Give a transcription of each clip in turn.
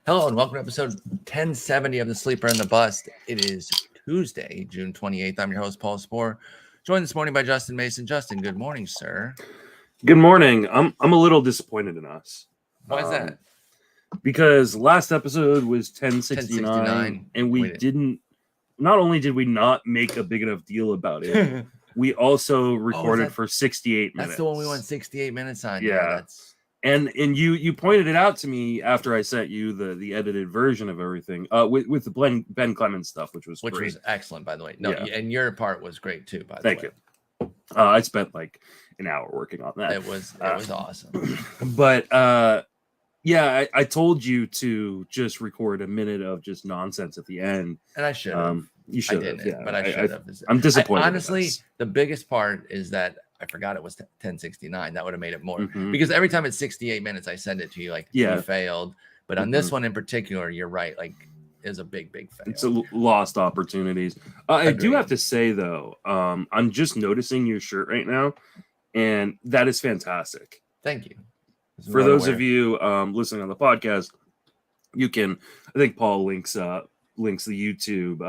Hello and welcome to episode 1070 of the Sleeper and the Bust. It is Tuesday, June 28th. I'm your host, Paul Sporer, joined this morning by Justin Mason. Justin, good morning, sir. Good morning. I'm a little disappointed in us. Why is that? Because last episode was 1069, 1069, and we didn't. Not only did we not make a big enough deal about it, we also recorded for 68 minutes. That's the one we went 68 minutes on. Yeah. And you pointed it out to me after I sent you the edited version of everything with the Ben Clemens stuff, which was excellent, by the way. No, yeah. And your part was great too, by the way. Thank you. I spent like an hour working on that. It was awesome. But yeah, I told you to just record a minute of just nonsense at the end, and I should have. You should have, yeah. But I should have. I'm disappointed. Honestly, the biggest part is that I forgot it was 1069. That would have made it more because every time it's 68 minutes, I send it to you like you failed. But on this one in particular, you're right. Like, is a big fail. It's a lost opportunities. I do have to say though, I'm just noticing your shirt right now, and that is fantastic. Thank you. For those of you listening on the podcast, you can. I think Paul links the YouTube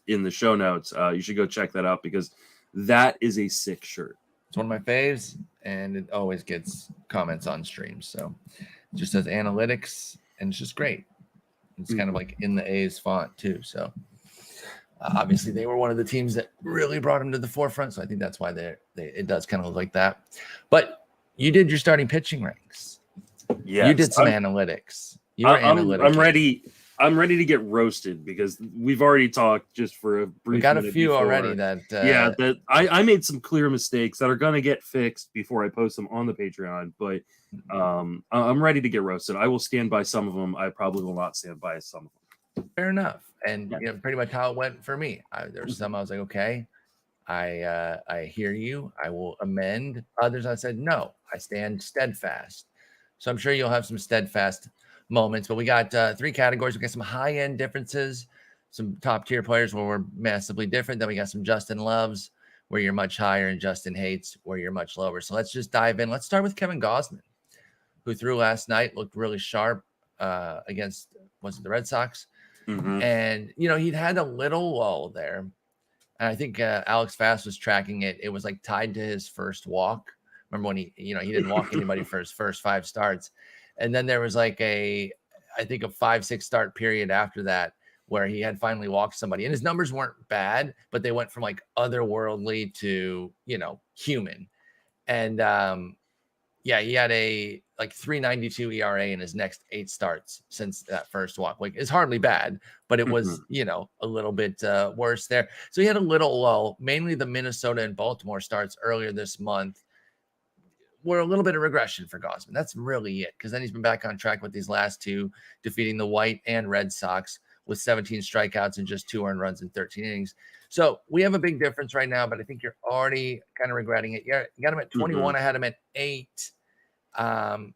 in the show notes. You should go check that out because that is a sick shirt. It's one of my faves, and it always gets comments on streams. So it just says analytics, and it's just great. It's kind of like in the A's font too. So obviously they were one of the teams that really brought him to the forefront. So I think that's why it does kind of look like that. But you did your starting pitching ranks. Yeah, you did some analytics. I'm ready to get roasted because we've already talked just for a brief. We got a few already that I made some clear mistakes that are going to get fixed before I post them on the Patreon. But I'm ready to get roasted. I will stand by some of them. I probably will not stand by some of them. Fair enough. And you know, pretty much how it went for me. There's some I was like, okay, I hear you. I will amend. Others I said, no, I stand steadfast. So I'm sure you'll have some steadfast moments, but we got three categories. We got some high-end differences, some top-tier players where we're massively different. Then we got some Justin loves where you're much higher and Justin hates where you're much lower. So let's just dive in. Let's start with Kevin Gausman, who threw last night, looked really sharp against, was it the Red Sox? And, you know, he'd had a little lull there. And I think Alex Fast was tracking it. It was like tied to his first walk. Remember when he didn't walk anybody for his first 5 starts. And then there was like I think a 5-6 start period after that where he had finally walked somebody. And his numbers weren't bad, but they went from like otherworldly to, you know, human. And he had a like 3.92 ERA in his next 8 starts since that first walk. Like it's hardly bad, but it was, you know, a little bit worse there. So he had a little lull, mainly the Minnesota and Baltimore starts earlier this month. Were a little bit of regression for Gausman. That's really it, because then he's been back on track with these last 2, defeating the White and Red Sox with 17 strikeouts and just 2 earned runs in 13 innings. So we have a big difference right now, but I think you're already kind of regretting it. Yeah, you got him at 21. I had him at 8. I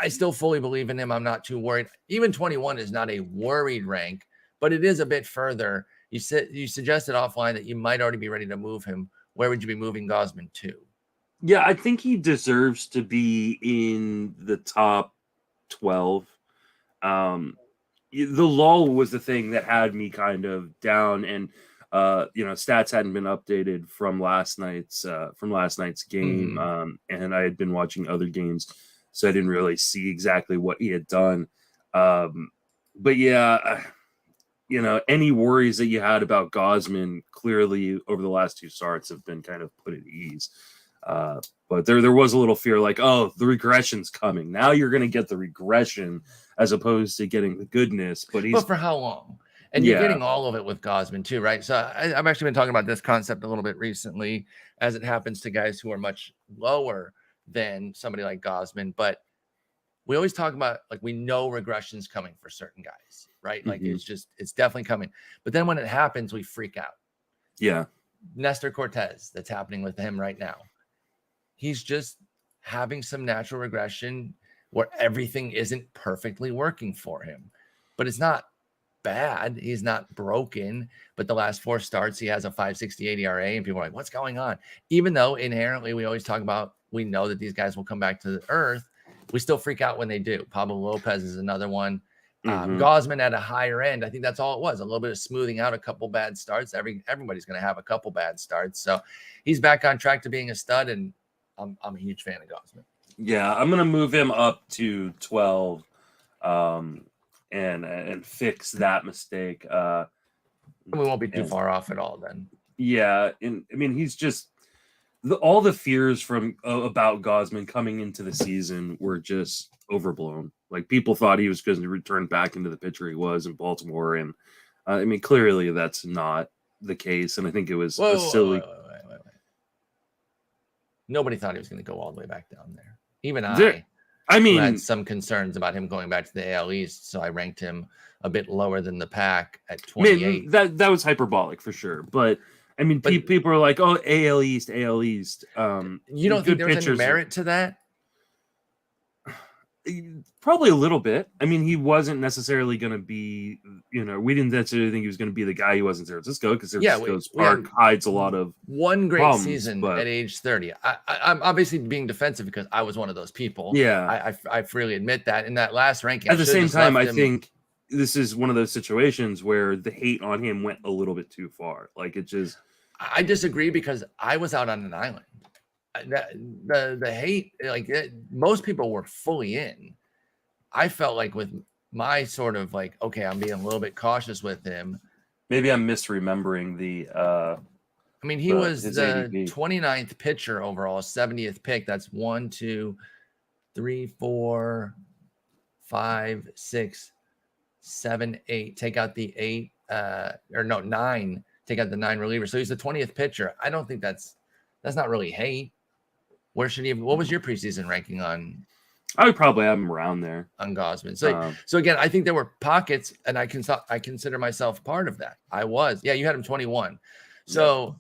still fully believe in him. I'm not too worried. Even 21 is not a worried rank, but it is a bit further. You suggested offline that you might already be ready to move him. Where would you be moving Gausman to? Yeah, I think he deserves to be in the top 12. The lull was the thing that had me kind of down, and stats hadn't been updated from last night's game, and I had been watching other games, so I didn't really see exactly what he had done. But yeah, any worries that you had about Gausman clearly over the last 2 starts have been kind of put at ease. But there was a little fear like, oh, the regression's coming. Now you're going to get the regression as opposed to getting the goodness. But for how long? And you're getting all of it with Gausman too, right? So I've actually been talking about this concept a little bit recently as it happens to guys who are much lower than somebody like Gausman. But we always talk about, like, we know regression's coming for certain guys, right? Like it's definitely coming. But then when it happens, we freak out. Yeah. Nestor Cortez, that's happening with him right now. He's just having some natural regression where everything isn't perfectly working for him. But it's not bad. He's not broken. But the last 4 starts, he has a 5.68 ERA, and people are like, what's going on? Even though inherently we always talk about, we know that these guys will come back to the earth. we still freak out when they do. Pablo Lopez is another one. Mhm. Gausman at a higher end. I think that's all it was. A little bit of smoothing out a couple bad starts. Everybody's going to have a couple bad starts. So he's back on track to being a stud, and I'm a huge fan of Gausman. Yeah, I'm gonna move him up to 12, and fix that mistake. We won't be too far off at all then. Yeah, and I mean he's just all the fears from about Gausman coming into the season were just overblown. Like people thought he was going to return back into the pitcher he was in Baltimore, and I mean clearly that's not the case. And I think it was a silly. Wait. Nobody thought he was going to go all the way back down there. Even I mean, had some concerns about him going back to the AL East, so I ranked him a bit lower than the pack at 28. That was hyperbolic for sure, but I mean, people are like, "Oh, AL East, AL East." You don't think there's any merit to that? Probably a little bit. I mean, he wasn't necessarily going to be, we didn't necessarily think he was going to be the guy he was in San Francisco, because San Francisco's park hides a lot of one great season at age 30. I'm obviously being defensive because I was one of those people. Yeah, I freely admit that. In that last ranking, at the same time, I think this is one of those situations where the hate on him went a little bit too far. Like it just. I disagree because I was out on an island. The hate, most people were fully in. I felt like with my sort of like, okay, I'm being a little bit cautious with him. Maybe I'm misremembering the. I mean, he was the 29th pitcher overall, 70th pick. That's 1, 2, 3, 4, 5, 6, 7, 8. Take out the 8, 9. Take out the 9 reliever. So he's the 20th pitcher. I don't think that's not really hate. Where should he? What was your preseason ranking on? I would probably have him around there on Gausman. So again, I think there were pockets, and I consider myself part of that. I was. Yeah, you had him 21. So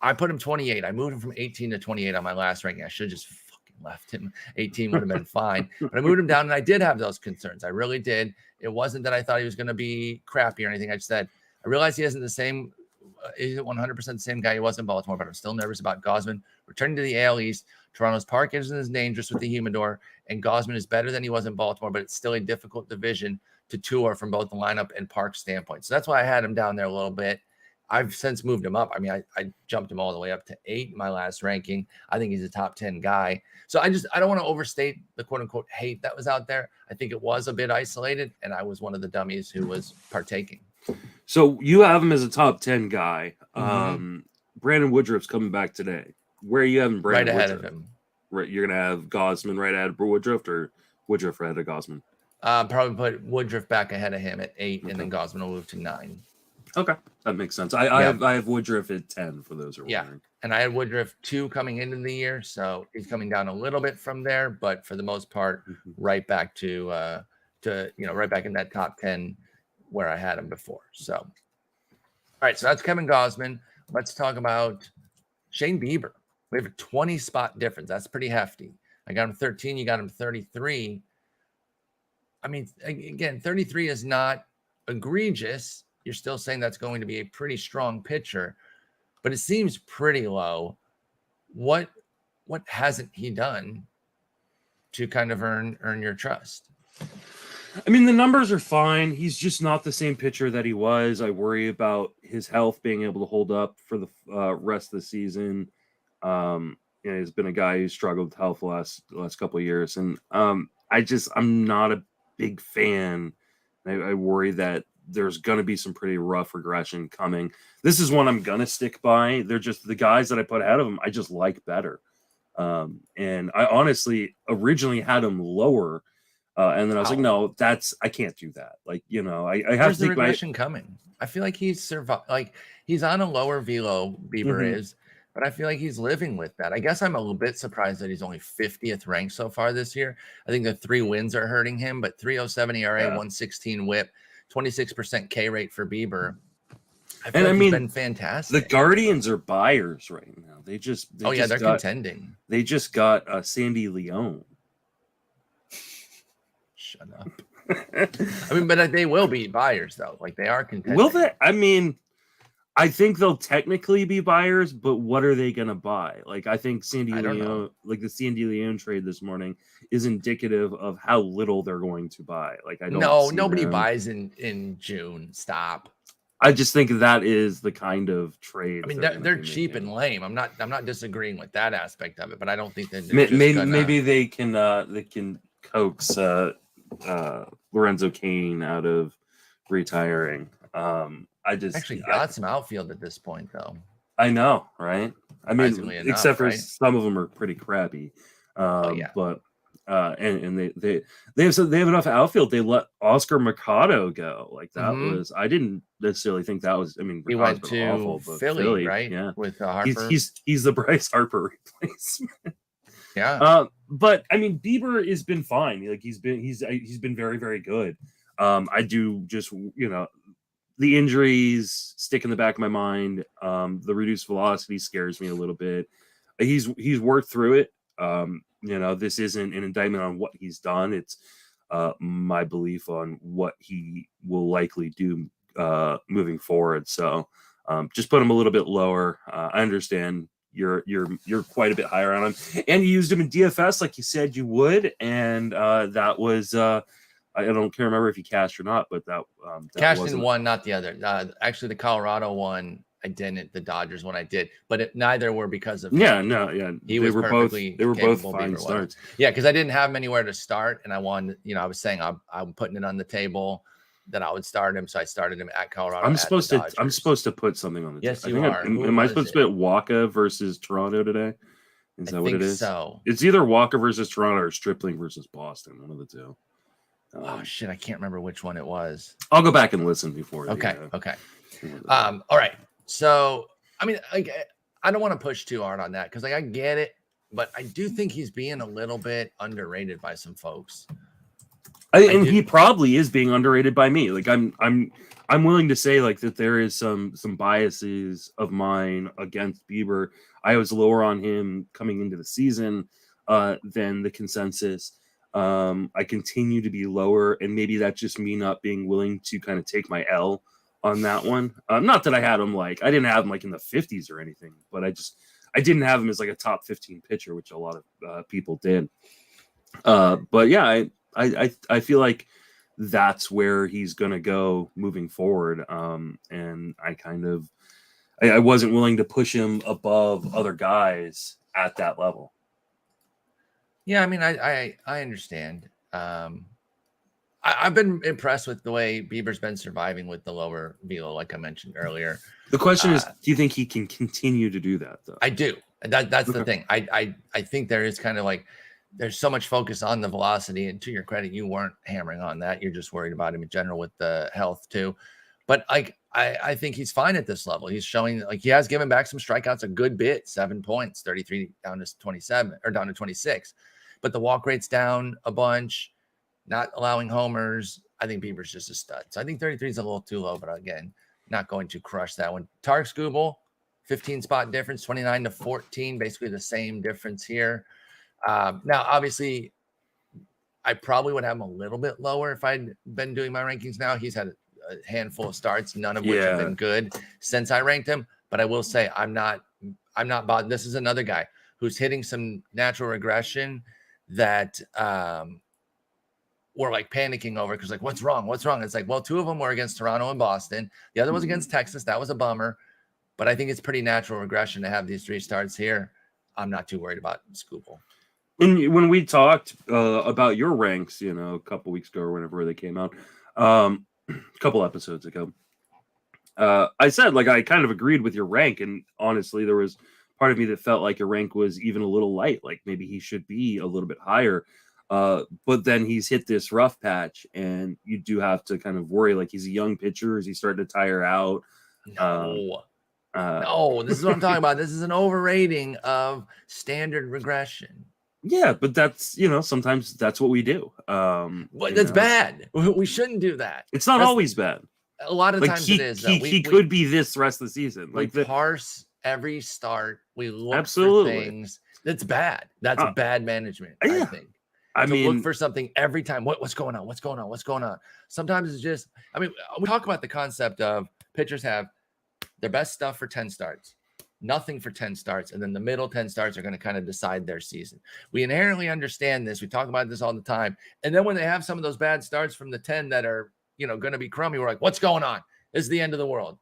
I put him 28. I moved him from 18 to 28 on my last ranking. I should have just fucking left him. 18 would have been fine. But I moved him down, and I did have those concerns. I really did. It wasn't that I thought he was going to be crappy or anything. I just said, I realized he isn't the same. He's 100% the same guy he was in Baltimore, but I'm still nervous about Gausman returning to the AL East. Toronto's park isn't as dangerous with the humidor, and Gausman is better than he was in Baltimore, but it's still a difficult division to tour from both the lineup and park standpoint. So that's why I had him down there a little bit. I've since moved him up. I mean, I jumped him all the way up to 8 in my last ranking. I think he's a top 10 guy. So I don't want to overstate the quote unquote hate that was out there. I think it was a bit isolated, and I was one of the dummies who was partaking. So you have him as a top 10 guy. Brandon Woodruff's coming back today. Where are you having Brandon? Right ahead of him. Right, you're gonna have Gausman right ahead of Woodruff, or Woodruff right ahead of Gausman? Probably put Woodruff back ahead of him at 8, and then Gausman will move to 9. Okay, that makes sense. I have Woodruff at 10 for those who are wondering. And I had Woodruff 2 coming into the year, so he's coming down a little bit from there, but for the most part, right back to right back in that top 10 where I had him before. So, all right, so that's Kevin Gausman. Let's talk about Shane Bieber. We have a 20 spot difference. That's pretty hefty. I got him 13. You got him 33. I mean, again, 33 is not egregious. You're still saying that's going to be a pretty strong pitcher, but it seems pretty low. What hasn't he done to kind of earn your trust? I mean, the numbers are fine. He's just not the same pitcher that he was. I worry about his health being able to hold up for the rest of the season. He's been a guy who struggled with health the last couple of years, and I'm not a big fan. I worry that there's going to be some pretty rough regression coming. This is one I'm going to stick by. They're just the guys that I put ahead of him. I just like better. And I honestly originally had him lower. And then I was like, no, I can't do that. Like, I have Where's the regression coming? I feel like he's survived. Like he's on a lower velo, Bieber is, but I feel like he's living with that. I guess I'm a little bit surprised that he's only 50th ranked so far this year. I think the 3 wins are hurting him, but 3.07 ERA, 116 WHIP, 26% K rate for Bieber. I mean, he's been fantastic. The Guardians are buyers right now. They're contending. They just got Sandy Leone. Shut up. I mean, but they will be buyers though. Like they are contending. Will they? I mean, I think they'll technically be buyers, but what are they going to buy? Like, I think Sandy Leone, like the Sandy Leone trade this morning, is indicative of how little they're going to buy. Like, I don't. No, nobody buys in June. Stop. I just think that is the kind of trade. I mean, they're cheap and lame. I'm not disagreeing with that aspect of it, but I don't think that maybe they can coax Lorenzo Cain out of retiring. I just actually got some outfield at this point, though. I know, right? I mean, except for some of them are pretty crappy. But and they have enough outfield. They let Oscar Mercado go. Like that was, I didn't necessarily think that was. I mean, he went to awful, but Philly, right? Yeah, with Harper. He's the Bryce Harper replacement. Yeah. But I mean, Bieber has been fine. Like he's been very, very good. I do just, the injuries stick in the back of my mind. The reduced velocity scares me a little bit. He's worked through it. This isn't an indictment on what he's done. It's my belief on what he will likely do moving forward. So just put him a little bit lower. I understand you're quite a bit higher on him, and you used him in DFS like you said you would, and that was I don't remember if you cashed or not, but that cashed in one, not the other. Actually, the Colorado one I didn't. The Dodgers one I did, but neither were because of him. They were both fine starts. Yeah, because I didn't have him anywhere to start, and I wanted, I was saying I'm putting it on the table that I would start him, so I started him at Colorado. I'm supposed to put something on the table. Yes, you are. Am I supposed to put Waka versus Toronto today? Is that what it is? So it's either Waka versus Toronto or Stripling versus Boston. One of the two. Oh shit, I can't remember which one it was. I'll go back and listen before. Okay. All right. So I mean, I don't want to push too hard on that because I get it, but I do think he's being a little bit underrated by some folks. He probably is being underrated by me. Like I'm willing to say like that there is some biases of mine against Bieber. I was lower on him coming into the season than the consensus. I continue to be lower, and maybe that's just me not being willing to kind of take my L on that one. Not that I had him I didn't have him like in the 50s or anything, but I didn't have him as like a top 15 pitcher, which a lot of people did. But yeah, I feel like that's where he's gonna go moving forward. And I wasn't willing to push him above other guys at that level. Yeah, I mean, I understand. I've been impressed with the way Bieber's been surviving with the lower velo, like I mentioned earlier. The question is, do you think he can continue to do that, though? I do. That's the thing. I think there is kind of like there's so much focus on the velocity, and to your credit, you weren't hammering on that. You're just worried about him in general with the health too. But I think he's fine at this level. He's showing like he has given back some strikeouts a good bit, 7 points, 33 down to 27 or down to 26. But the walk rate's down a bunch, not allowing homers. I think Bieber's just a stud. So I think 33 is a little too low, but again, not going to crush that one. Tarek Skubal, 15 spot difference, 29 to 14, basically the same difference here. Now, obviously, I probably would have him a little bit lower if I'd been doing my rankings now. He's had a handful of starts, none of which have been good since I ranked him. But I will say I'm not bothered. This is another guy who's hitting some natural regression that we're like panicking over because like, what's wrong? It's like, well, 2 of them were against Toronto and Boston. The other was against Texas. That was a bummer. But I think it's pretty natural regression to have these 3 starts here. I'm not too worried about Skubal. When we talked about your ranks, a couple weeks ago or whenever they came out, a couple episodes ago, I said, like, I kind of agreed with your rank. And honestly, there was part of me that felt like your rank was even a little light. Like maybe he should be a little bit higher. But then he's hit this rough patch, and you do have to kind of worry. Like, he's a young pitcher. Is he starting to tire out? No, this is what I'm talking about. This is an overrating of standard regression. Yeah, but that's, sometimes that's what we do. But that's bad. We shouldn't do that. It's not always bad. A lot of times it is. He could be this rest of the season. Like parse every start. We look for things. That's bad. That's bad management, I think. I mean, look for something every time. What's going on? What's going on? Sometimes it's just, we talk about the concept of pitchers have their best stuff for 10 starts, nothing for 10 starts, and then the middle 10 starts are going to kind of decide their season. We inherently understand this. We talk about this all the time. And then when they have some of those bad starts from the 10 that are, going to be crummy, we're like, what's going on? This is the end of the world.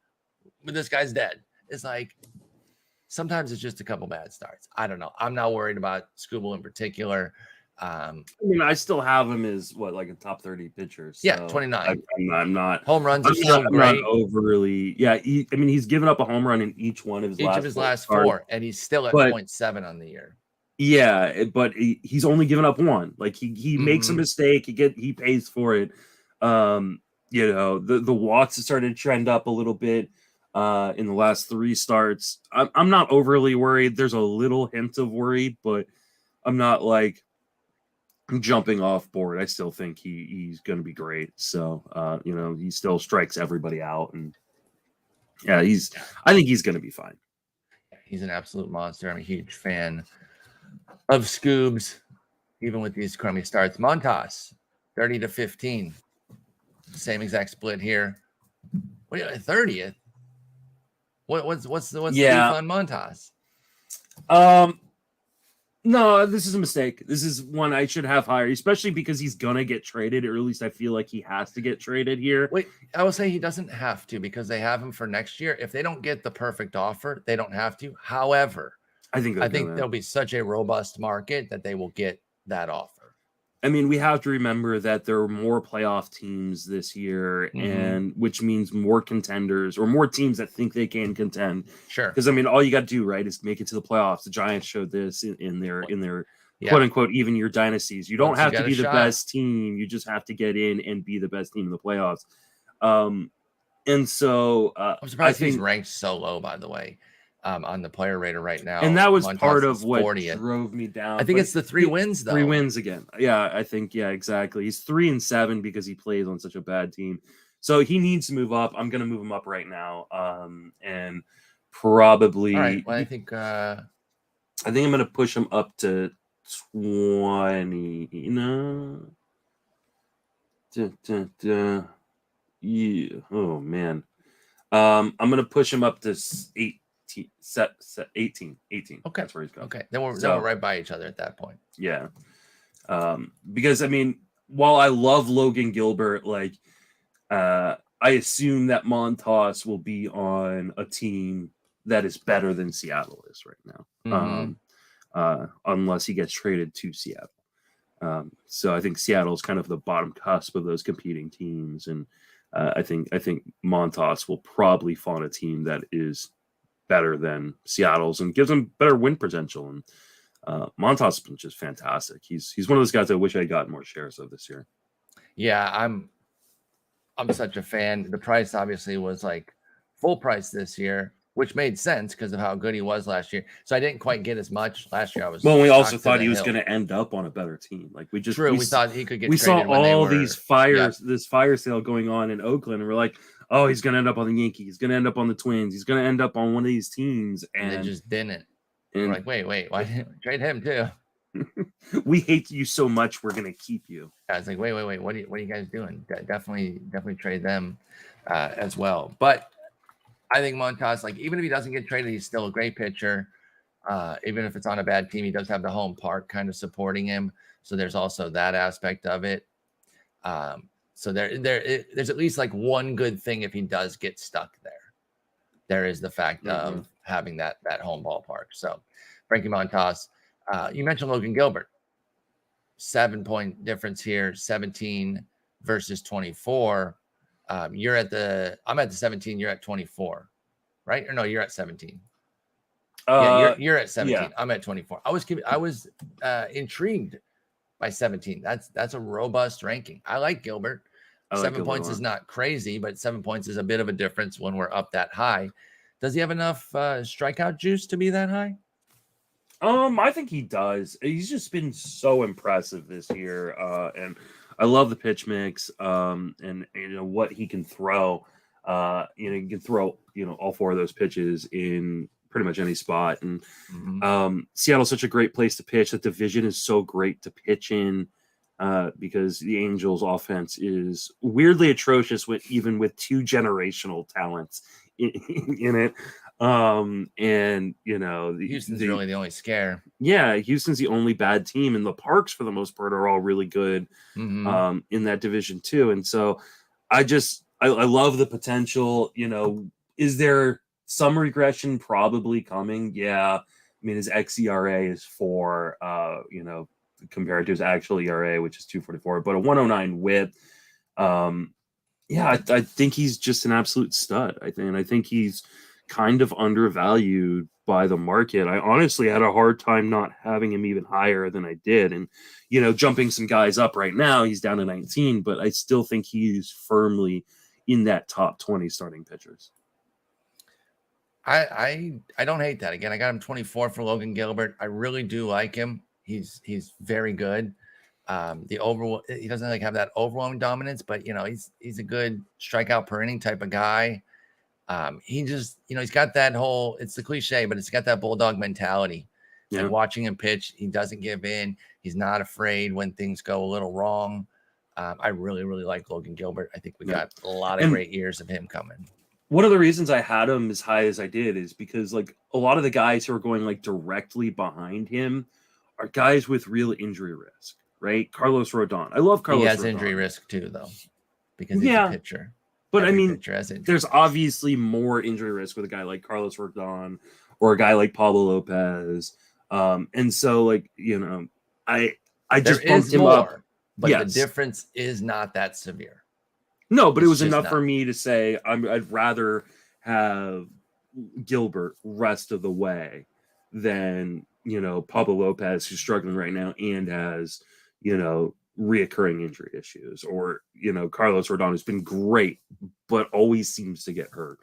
But this guy's dead. It's like, sometimes it's just a couple bad starts. I don't know. I'm not worried about Skubal in particular. I mean, I still have him as like a top 30 pitcher. So yeah, 29. I'm not home runs are still great. Not overly. Yeah, he's given up a home run in each one of his last four, and he's still at 0.7 on the year. Yeah, but he's only given up one. Like he makes a mistake, he pays for it. The walks have started to trend up a little bit in the last 3 starts. I'm not overly worried. There's a little hint of worry, but I'm not like jumping off board. I still think he's going to be great. So, he still strikes everybody out, and yeah, I think he's going to be fine. He's an absolute monster. I'm a huge fan of Scoobs, even with these crummy starts. Montas, 30-15, same exact split here. What are you, 30th? What's the beef on Montas? No, this is a mistake. This is one I should have higher, especially because he's gonna get traded, or at least I feel like he has to get traded here. Wait, I will say he doesn't have to, because they have him for next year. If they don't get the perfect offer, they don't have to. However, I think there'll be such a robust market that they will get that offer. I mean, we have to remember that there are more playoff teams this year, and which means more contenders or more teams that think they can contend. Sure. Because I mean, all you got to do, right, is make it to the playoffs. The Giants showed this in their quote unquote even year dynasties. You don't have to be the best team. You just have to get in and be the best team in the playoffs. And so I'm surprised he's ranked so low, by the way. On the player rater right now. And that was part of what 40th. Drove me down. I think it's the 3 wins, though. 3 wins again. Yeah, I think, exactly. He's 3-7 because he plays on such a bad team. So he needs to move up. I'm going to move him up right now. And probably... All right, well, I think I'm going to push him up to 20. Yeah. Oh, man. I'm going to push him up to 18. 18. Okay, that's where he's going. Okay, then we're right by each other at that point. Yeah, because I mean, while I love Logan Gilbert, like I assume that Montas will be on a team that is better than Seattle is right now, unless he gets traded to Seattle. So I think Seattle is kind of the bottom cusp of those competing teams, and I think Montas will probably fall on a team that is better than Seattle's and gives them better win potential. And Montas has been just fantastic. He's one of those guys I wish I had gotten more shares of this year. Yeah, I'm such a fan. The price obviously was like full price this year, which made sense because of how good he was last year. So I didn't quite get as much last year. We also thought he was going to end up on a better team. Like we thought he could get. We saw all these fires, this fire sale going on in Oakland, and we're like, oh, he's going to end up on the Yankees. He's going to end up on the Twins. He's going to end up on one of these teams. And they just didn't. And we're like, wait, why didn't we trade him too? We hate you so much, we're going to keep you. I was like, wait, what are you guys doing? Definitely trade them as well. But I think Montas, like, even if he doesn't get traded, he's still a great pitcher. Even if it's on a bad team, he does have the home park kind of supporting him. So there's also that aspect of it. So there's at least like one good thing if he does get stuck there. There is the fact of having that home ballpark. So Frankie Montas, you mentioned Logan Gilbert, 7-point difference here, 17 versus 24. I'm at the 17, you're at 24, right? Or no, you're at 17. You're at 17. Yeah. I'm at 24. I was intrigued by 17. That's a robust ranking. I like Gilbert. 7 points is not crazy, but 7 points is a bit of a difference when we're up that high. Does he have enough strikeout juice to be that high? I think he does. He's just been so impressive this year, and I love the pitch mix, and what he can throw. He can throw all 4 of those pitches in pretty much any spot, and Seattle's such a great place to pitch. The division is so great to pitch in. because the Angels offense is weirdly atrocious even with two generational talents in it. And Houston's really the only scare. Yeah, Houston's the only bad team, and the Parks for the most part are all really good in that division too. And so I love the potential. Is there some regression probably coming? Yeah. I mean, his xERA is 4, compared to his actual ERA, which is 2.44, but a 109 WHIP. I think he's just an absolute stud. I think he's kind of undervalued by the market. I honestly had a hard time not having him even higher than I did. And, jumping some guys up right now, he's down to 19, but I still think he's firmly in that top 20 starting pitchers. I don't hate that. Again, I got him 24 for Logan Gilbert. I really do like him. He's very good. He doesn't have that overwhelming dominance, but he's a good strikeout per inning type of guy. He just, he's got that whole, it's the cliche, but it's got that bulldog mentality. Yeah. Like watching him pitch, he doesn't give in. He's not afraid when things go a little wrong. I really, really like Logan Gilbert. I think we got a lot of great years of him coming. One of the reasons I had him as high as I did is because a lot of the guys who are going directly behind him are guys with real injury risk, right? Carlos Rodon. I love Carlos Rodon. He has injury risk too, though, because he's a pitcher. But there's obviously more injury risk with a guy like Carlos Rodon or a guy like Pablo Lopez. And so I just bumped him up. But the difference is not that severe. No, but it was enough for me to say I'd rather have Gilbert rest of the way than, Pablo Lopez, who's struggling right now and has, reoccurring injury issues, or, Carlos Rodon, who's been great, but always seems to get hurt.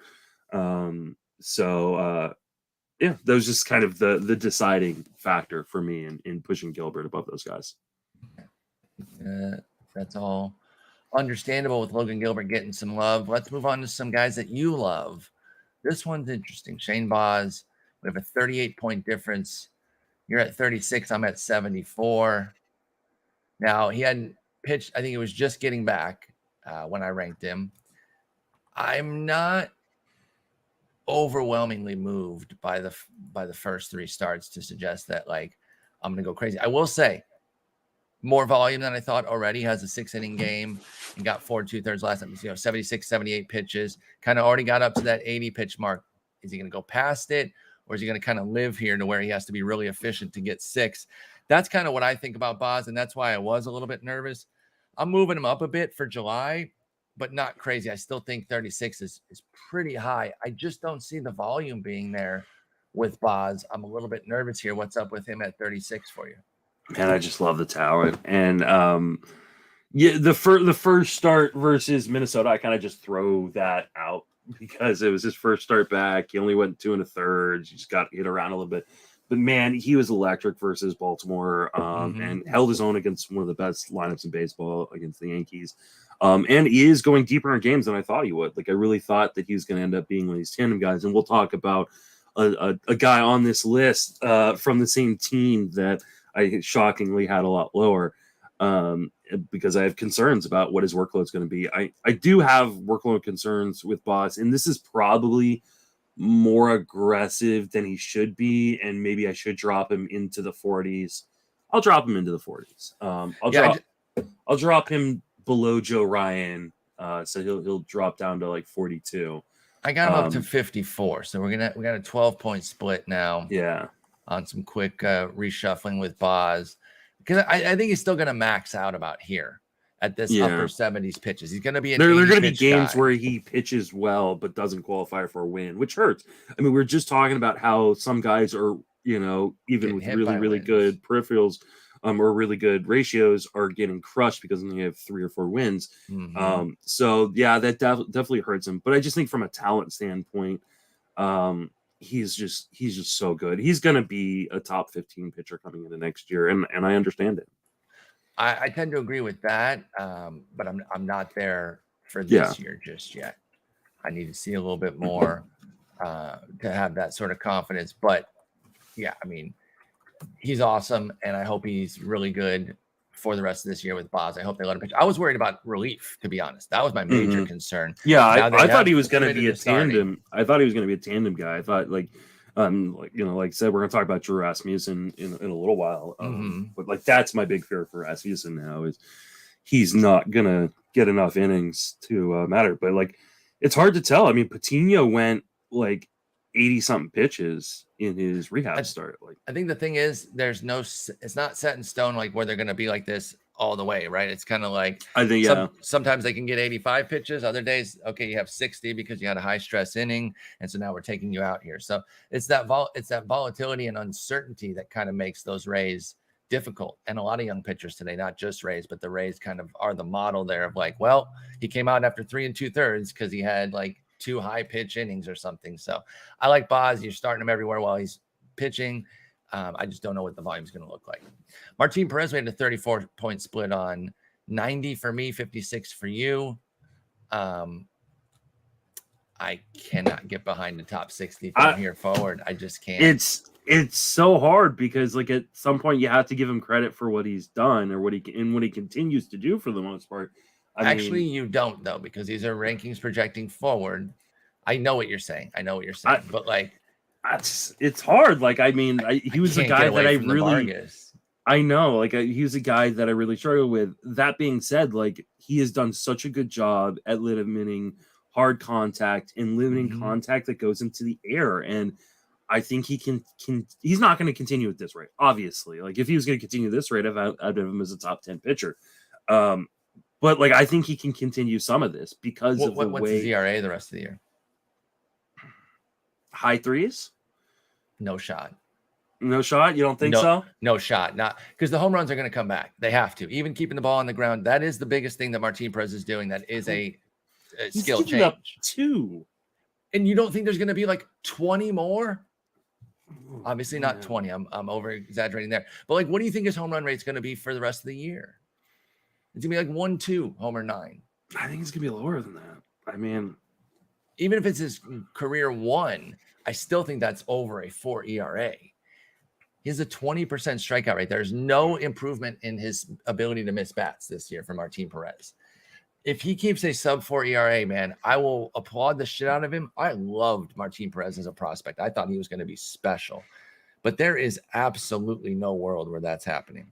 That was just kind of the deciding factor for me in pushing Gilbert above those guys. That's all understandable with Logan Gilbert getting some love. Let's move on to some guys that you love. This one's interesting. Shane Baz, we have a 38-point difference. You're at 36. I'm at 74. Now, he hadn't pitched. I think it was just getting back when I ranked him. I'm not overwhelmingly moved by the first 3 starts to suggest that I'm going to go crazy. I will say, more volume than I thought already. Has a 6-inning game and got 4 2/3 last time. 76, 78 pitches. Kind of already got up to that 80 pitch mark. Is he going to go past it, or is he going to kind of live here to where he has to be really efficient to get 6? That's kind of what I think about Baz, and that's why I was a little bit nervous. I'm moving him up a bit for July, but not crazy. I still think 36 is pretty high. I just don't see the volume being there with Baz. I'm a little bit nervous here. What's up with him at 36 for you? Man, I just love the talent. And the first start versus Minnesota, I kind of just throw that out because it was his first start back. He only went 2 1/3. He just got hit around a little bit. But man, he was electric versus Baltimore and held his own against one of the best lineups in baseball against the Yankees. And he is going deeper in games than I thought he would. I really thought that he was going to end up being one of these tandem guys. And we'll talk about a guy on this list from the same team that I shockingly had a lot lower because I have concerns about what his workload is going to be. I do have workload concerns with Baz, and this is probably more aggressive than he should be, and maybe I should drop him into the 40s. I'll drop him into the 40s. I'll drop him below Joe Ryan, so he'll drop down to 42. I got him up to 54, so we got a 12-point split now. Yeah. On some quick reshuffling with Baz, because I think he's still going to max out about here at this upper 70s pitches. He's going to be there are going to be games where he pitches well but doesn't qualify for a win, which hurts. I mean, we're just talking about how some guys are, even with really good peripherals or really good ratios are getting crushed because they have 3 or 4 wins. So yeah, that definitely hurts him. But I just think from a talent standpoint, he's just so good. He's going to be a top 15 pitcher coming into next year, and I understand it. I tend to agree with that, but I'm not there for this year just yet. I need to see a little bit more to have that sort of confidence. But yeah, I mean, he's awesome, and I hope he's really good for the rest of this year with Boz. I hope they let him pitch. I was worried about relief, to be honest. That was my major concern. Yeah, Now they I thought have he was going to committed be a to starting. tandem. I thought he was going to be a tandem guy. I thought like I said, we're going to talk about Drew Rasmussen in a little while. But like that's my big fear for Rasmussen now is he's not going to get enough innings to matter. But like it's hard to tell. I mean, Patino went like 80 something pitches in his rehab start. Like I think the thing is it's not set in stone like where they're going to be like this all the way, right? It's kind of like I think sometimes they can get 85 pitches, other days okay, you have 60 because you had a high stress inning, and so now we're taking you out here. So it's that volatility and uncertainty that kind of makes those Rays difficult. And a lot of young pitchers today, not just Rays, but the Rays kind of are the model there of like, well, he came out after 3 2/3 because he had like 2 high pitch innings or something. So I like Boz. You're starting him everywhere while he's pitching. I just don't know what the volume is going to look like. Martin Perez, we had a 34-point split on 90 for me, 56 for you. I cannot get behind the top 60 from here forward. I just can't. It's so hard because like at some point you have to give him credit for what he's done or what he continues to do for the most part. I mean, you don't though, because these are rankings projecting forward. I know what you're saying. But like, it's hard. Like, I mean, he was a guy that I know, like he was a guy that I really struggled with. That being said, like he has done such a good job at limiting hard contact and limiting contact that goes into the air. And I think he can he's not going to continue at this rate, obviously. Like if he was going to continue this rate, I'd have him as a top 10 pitcher. But like I think he can continue some of this because of the what's way his ERA the rest of the year? High threes? No shot. No shot? You don't think so? No shot. Not because the home runs are going to come back. They have to. Even keeping the ball on the ground. That is the biggest thing that Martin Perez is doing. That is a skill change. Up 2. And you don't think there's going to be like 20 more? Obviously not 20. I'm over exaggerating there. But like, what do you think his home run rate is going to be for the rest of the year? It's going to be like 1-2 homer 9. I think it's going to be lower than that. I mean, even if it's his career 1, I still think that's over a 4 ERA. He has a 20% strikeout rate. There's no improvement in his ability to miss bats this year for Martin Perez. If he keeps a sub 4 ERA, man, I will applaud the shit out of him. I loved Martin Perez as a prospect. I thought he was going to be special, but there is absolutely no world where that's happening.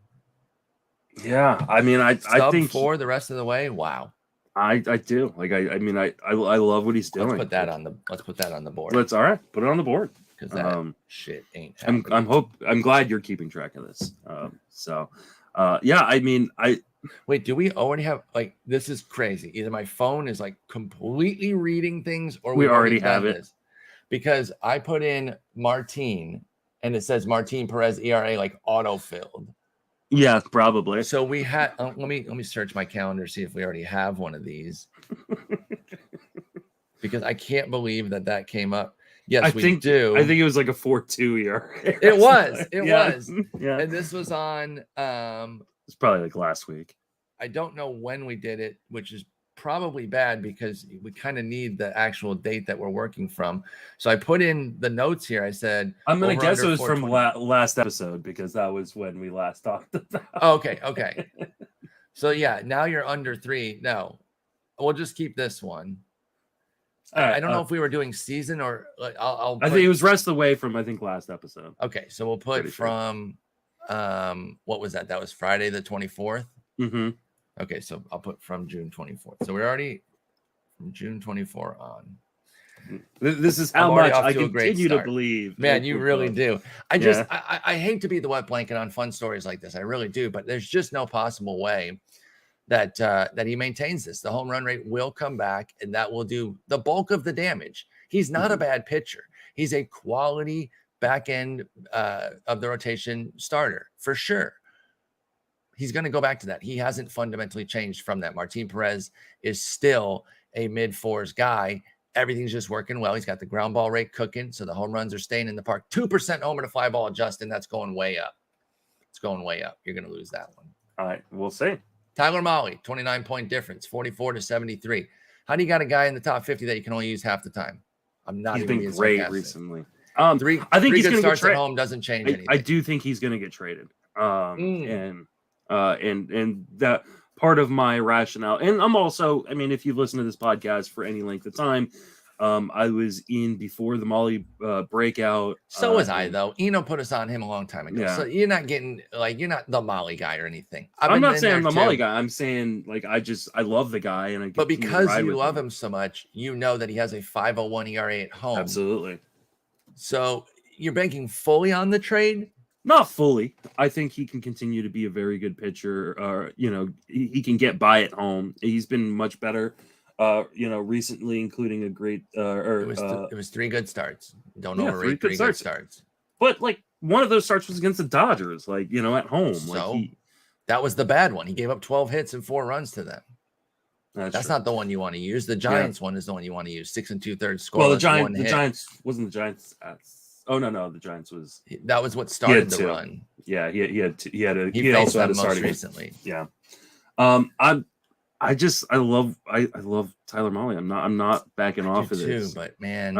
Yeah, I mean, I think 4 the rest of the way. Wow, I do. Like, I mean, I love what he's doing. Let's put that on the board. All right, put it on the board because that shit ain't happening. I'm glad you're keeping track of this. Yeah, I mean, wait, do we already have like this is crazy. Either my phone is like completely reading things or we already have it. This. Because I put in Martin and it says Martin Perez ERA like auto-filled. Yeah, probably. So we had let me search my calendar, see if we already have one of these. Because I can't believe that came up. Yes, we do. I think it was like a 4.2 ERA. It was. Yeah. And this was on it's probably like last week. I don't know when we did it, which is probably bad because we kind of need the actual date that we're working from. So I put in the notes here. I said, I'm going to guess it was from last episode because that was when we last talked about. Okay. So yeah, now you're under 3. No, we'll just keep this one. Right, I don't know if we were doing season or like I think it was rest away from last episode. Okay, so we'll put from what was that? That was Friday the 24th. Mm-hmm. Okay, so I'll put from June 24th. So we're already from June 24 on. This is how much I continue to believe. Man, you really do. I hate to be the wet blanket on fun stories like this. I really do, but there's just no possible way that he maintains this. The home run rate will come back, and that will do the bulk of the damage. He's not a bad pitcher. He's a quality back end of the rotation starter for sure. He's going to go back to that. He hasn't fundamentally changed from that. Martin Perez is still a mid-4s guy. Everything's just working well. He's got the ground ball rate cooking, so the home runs are staying in the park. 2% homer to fly ball, Justin. That's going way up. It's going way up. You're going to lose that one. All right, we'll see. Tyler Mahle, 29-point difference, 44 to 73. How do you got a guy in the top 50 that you can only use half the time? I'm not. He's even been great sarcastic. Recently. I think he's going to get traded. At home doesn't change anything. I do think he's going to get traded. And And that part of my rationale. And I'm also, I mean, if you've listened to this podcast for any length of time, I was in before the Molly breakout. So was I, though. Eno put us on him a long time ago. Yeah. So you're not you're not the Molly guy or anything. I'm not saying I'm the Molly guy. I'm saying, like, I love the guy. But because you love him so much, you know that he has a 5.01 ERA at home. Absolutely. So you're banking fully on the trade? Not fully. I think he can continue to be a very good pitcher. He can get by at home. He's been much better. Recently, including a great it was 3 good starts. Don't overrate 3 good starts. But like one of those starts was against the Dodgers, at home. So that was the bad one. He gave up 12 hits and 4 runs to them. That's not the one you want to use. The Giants one is the one you want to use. 6 2/3 score. Well, the Giants wasn't the Giants. Oh no, the Giants was. That was what started the run. Yeah, he also had a starting recently. Yeah. I love Tyler Mahle. I'm not backing off of this. But man,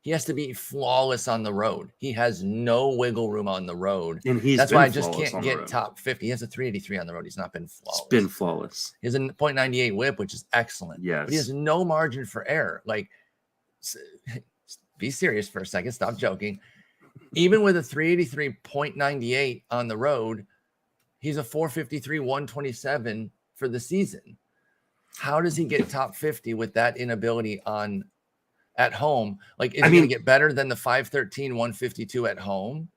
he has to be flawless on the road. He has no wiggle room on the road. And that's why I just can't get top 50. He has a 383 on the road. He's not been flawless. It's been flawless. He has a .98 whip, which is excellent. Yes. But he has no margin for error. Like, be serious for a second. Stop joking. Even with a 383.98 on the road, he's a 453, 127 for the season. How does he get top 50 with that inability at home? Like, is he going to get better than the 513, 152 at home?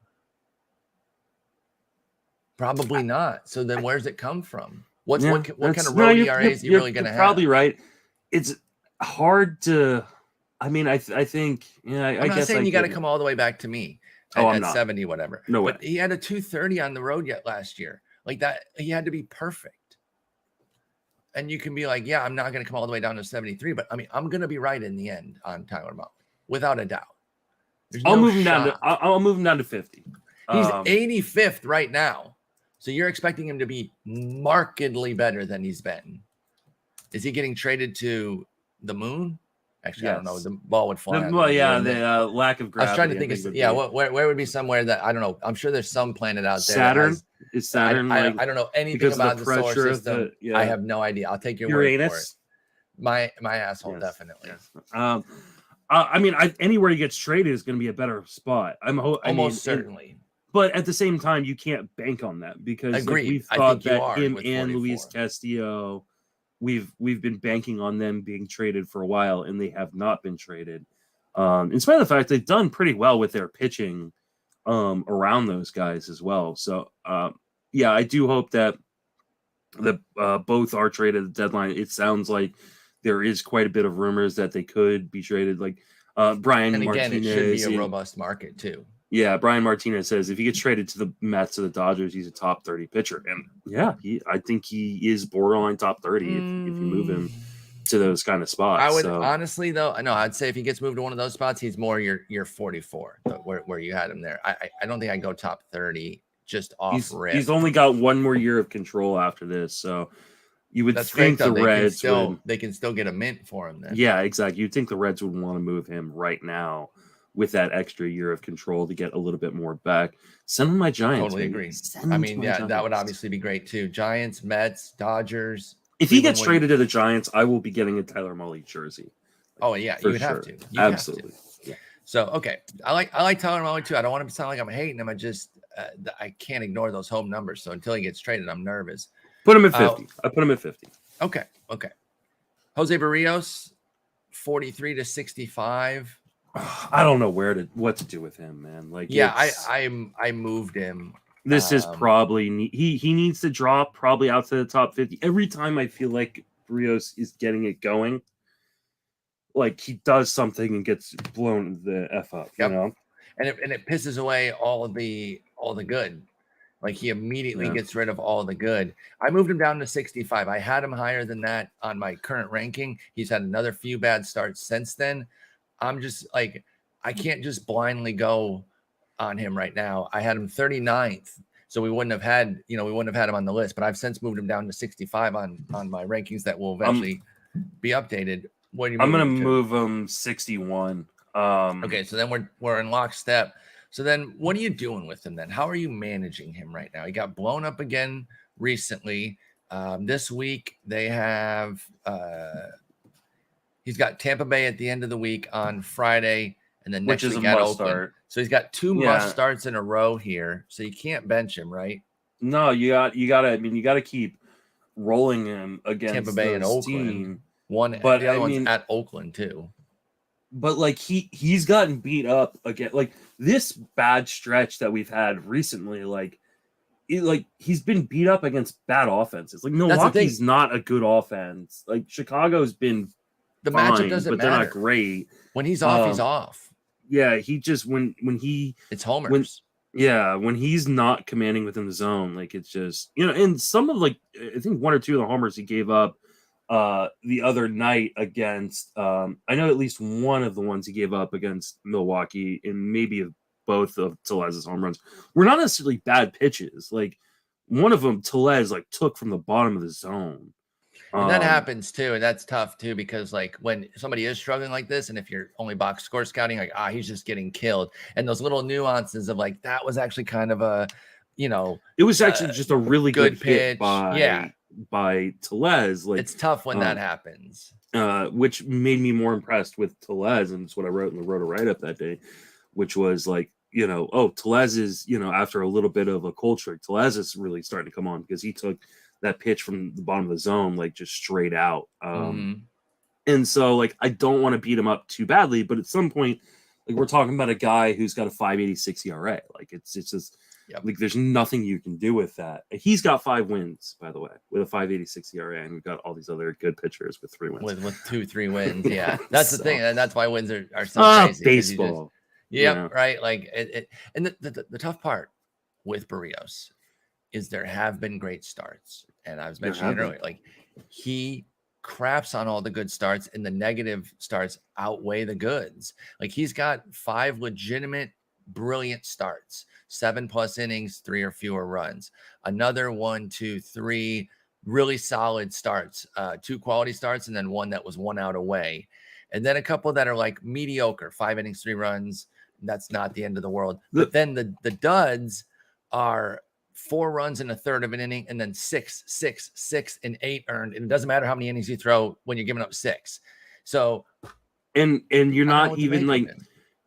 Probably not. So then where's it come from? What kind of road ERAs are you really going to have? Probably right. It's hard to, I think, I'm not saying you got to come all the way back to me at 70, whatever. No way. But he had a 230 on the road yet last year. Like that, he had to be perfect. And you can be like, yeah, I'm not going to come all the way down to 73, but I'm going to be right in the end on Tyler Mahle, without a doubt. I'll move him down to 50. He's 85th right now. So you're expecting him to be markedly better than he's been. Is he getting traded to the moon? Actually, yes. I don't know. The ball would fly. The lack of gravity. I was trying to think. Where would be somewhere that I don't know. I'm sure there's some planet out there. Saturn is Saturn. I don't know anything about the solar system. I have no idea. I'll take your Uranus. word for it. My asshole, definitely. Yes. Anywhere he gets traded is going to be a better spot. Almost certainly. But at the same time, you can't bank on that because we've thought that him and Luis Castillo. We've been banking on them being traded for a while, and they have not been traded. In spite of the fact they've done pretty well with their pitching around those guys as well. So, I do hope that both are traded at the deadline. It sounds like there is quite a bit of rumors that they could be traded. Like Brian and again, Martinez, it should be a robust market too. Yeah, Brian Martinez says if he gets traded to the Mets or the Dodgers, he's a top 30 pitcher. And I think he is borderline top 30 if you move him to those kind of spots. I would honestly, though, I'd say if he gets moved to one of those spots, he's more your 44, where you had him there. I don't think I'd go top 30 just off rip. He's only got one more year of control after this, so you would think the Reds they can still get a mint for him then. Yeah, exactly. You'd think the Reds would want to move him right now with that extra year of control to get a little bit more back. Send him my Giants. Totally agree. That would obviously be great too. Giants, Mets, Dodgers. If he gets traded to the Giants, I will be getting a Tyler Mahle jersey. Oh yeah, you would have to. Absolutely. Yeah. So okay, I like Tyler Mahle too. I don't want to sound like I'm hating him. I can't ignore those home numbers. So until he gets traded, I'm nervous. Put him at 50. I put him at 50. Okay. Jose Barrios, 43 to 65. I don't know what to do with him, man. I moved him. This is probably he needs to drop probably out to the top 50. Every time I feel like Barrios is getting it going, like he does something and gets blown the F up, you know? And it pisses away all the good. Like he immediately gets rid of all the good. I moved him down to 65. I had him higher than that on my current ranking. He's had another few bad starts since then. I'm just like, I can't just blindly go on him right now. I had him 39th, so we wouldn't have had him on the list, but I've since moved him down to 65 on my rankings that will eventually be updated. What do you I'm going to move him 61. Okay, so then we're in lockstep. So then what are you doing with him then? How are you managing him right now? He got blown up again recently. This week they have he's got Tampa Bay at the end of the week on Friday, and then next Which is week a at must Oakland. start. So he's got 2 Yeah. must starts in a row here. So you can't bench him, right? No, you gotta keep rolling him against Tampa Bay and Oakland. The other one's at Oakland too. But like he's gotten beat up again. Like this bad stretch that we've had recently, he's been beat up against bad offenses. Like Milwaukee's not a good offense. Like Chicago's been the fine, matchup doesn't but matter. They're not great. When he's off, he's off. Yeah, he just when he it's homers. When he's not commanding within the zone, like it's just and some of I think 1 or 2 of the homers he gave up the other night against I know at least one of the ones he gave up against Milwaukee and maybe both of Telez's home runs were not necessarily bad pitches. Like one of them Telez took from the bottom of the zone. And that happens too, and that's tough too, because when somebody is struggling like this, and if you're only box score scouting, he's just getting killed, and those little nuances of that was actually kind of a, it was actually just a really good pitch by Telez. It's tough when that happens. Which made me more impressed with Telez, and it's what I wrote in the Roto write-up that day, which was Telez is after a little bit of a cold streak, Telez is really starting to come on because he took that pitch from the bottom of the zone, just straight out. And so I don't want to beat him up too badly, but at some point, we're talking about a guy who's got a 5.86 ERA. It's just there's nothing you can do with that. He's got 5 wins, by the way, with a 5.86 ERA, and we've got all these other good pitchers with 3 wins. With 2-3 wins, yeah. That's the thing, and that's why wins are so crazy. Baseball. Right. And the tough part with Berríos is there have been great starts. And I was mentioning it earlier, he craps on all the good starts and the negative starts outweigh the goods. He's got 5 legitimate, brilliant starts, 7+ innings, 3 or fewer runs. Another 1, 2, 3 really solid starts, 2 quality starts, and then 1 that was 1 out away. And then a couple that are mediocre, 5 innings, 3 runs. That's not the end of the world. But then the duds are 4 runs in a third of an inning, and then 6, 6, 6, and 8 earned. And it doesn't matter how many innings you throw when you're giving up 6. So, and you're not even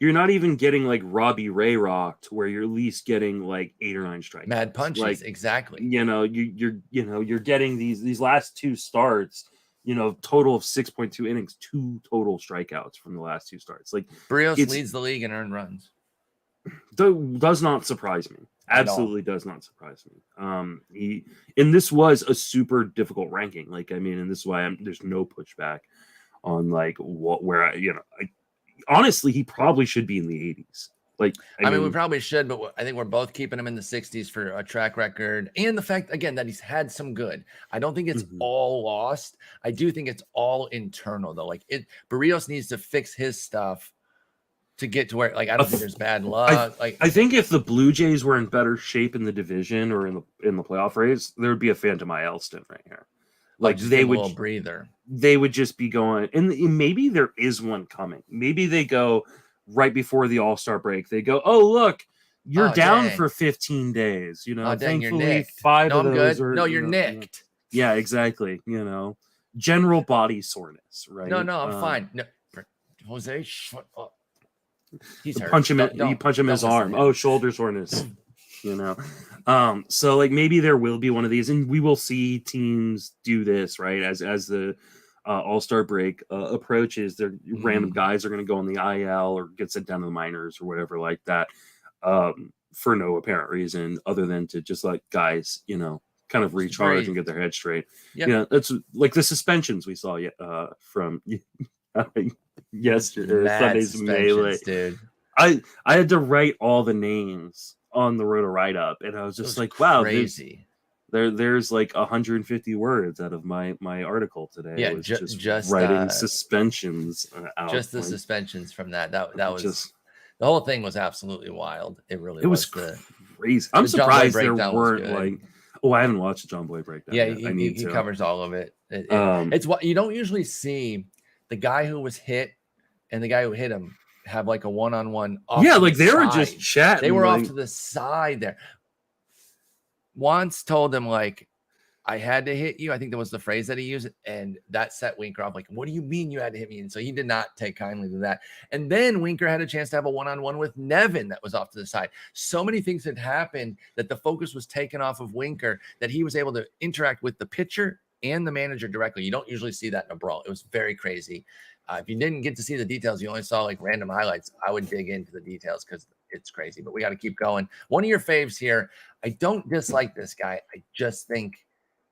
you're not even getting Robbie Ray rocked, where you're at least getting 8 or 9 strikes. Mad punches, exactly. You're getting these last 2 starts. Total of 6.2 innings, 2 total strikeouts from the last 2 starts. Berríos leads the league in earned runs. Does not surprise me. Absolutely does not surprise me. And this was a super difficult ranking. And this is why there's no pushback on honestly, he probably should be in the 80s. I mean, we probably should, but I think we're both keeping him in the 60s for a track record. And the fact, again, that he's had some good. I don't think it's all lost. I do think it's all internal, though. Berríos needs to fix his stuff to get to where, I don't think there's bad luck. I think if the Blue Jays were in better shape in the division or in the playoff race, there would be a Phantom IL stint right here. They would a little breather. They would just be going, and maybe there is one coming. Maybe they go right before the All-Star break. They go, oh look, you're down for 15 days. Thankfully 5 of those are. No, you're nicked. Yeah, exactly. General body soreness, right? No, I'm fine. No, Jose, shut up. He's hurt. You punch him in his arm. Oh, shoulder soreness. So maybe there will be one of these, and we will see teams do this, right? As the All-Star break approaches, their random guys are going to go on the IL or get sent down to the minors or whatever like that, for no apparent reason other than to just guys, kind of recharge and get their head straight. Yep. That's the suspensions we saw from yesterday, Sunday's melee, dude. I had to write all the names on the Roto write-up, and I was just wow, crazy. There's 150 words out of my article today. Yeah, just writing suspensions out. Just the suspensions from that was just the whole thing was absolutely wild. It was crazy. I'm surprised there weren't I haven't watched the John Boy breakdown. Yeah, he covers all of it. It's what you don't usually see. The guy who was hit and the guy who hit him have like a one-on-one. Yeah, like they were just chatting. They were like, off to the side there. Once told him like, I had to hit you. I think that was the phrase that he used. And that set Winker off like, what do you mean you had to hit me? And so he did not take kindly to that. And then Winker had a chance to have a one-on-one with Nevin that was off to the side. So many things had happened that the focus was taken off of Winker that he was able to interact with the pitcher and the manager directly. You don't usually see that in a brawl. It was very crazy. If you didn't get to see the details, you only saw like random highlights. I would dig into the details because it's crazy, but we got to keep going. One of your faves here. I don't dislike this guy. I just think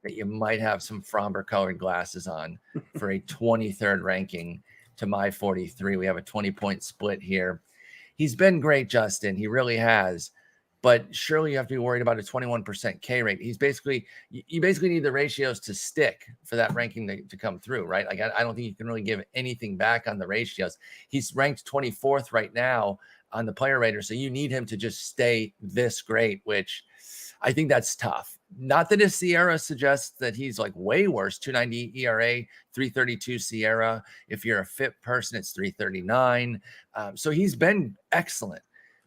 that you might have some Fromber colored glasses on for a 23rd ranking to my 43. We have a 20-point split here. He's been great, Justin. He really has. But surely you have to be worried about a 21% K rate. He's basically, you basically need the ratios to stick for that ranking to come through, right? Like, I don't think you can really give anything back on the ratios. He's ranked 24th right now on the player rater. So you need him to just stay this great, which I think that's tough. Not that his Sierra suggests that he's like way worse. 2.90 ERA, 3.32 Sierra. If you're a fit person, it's 3.39. So he's been excellent,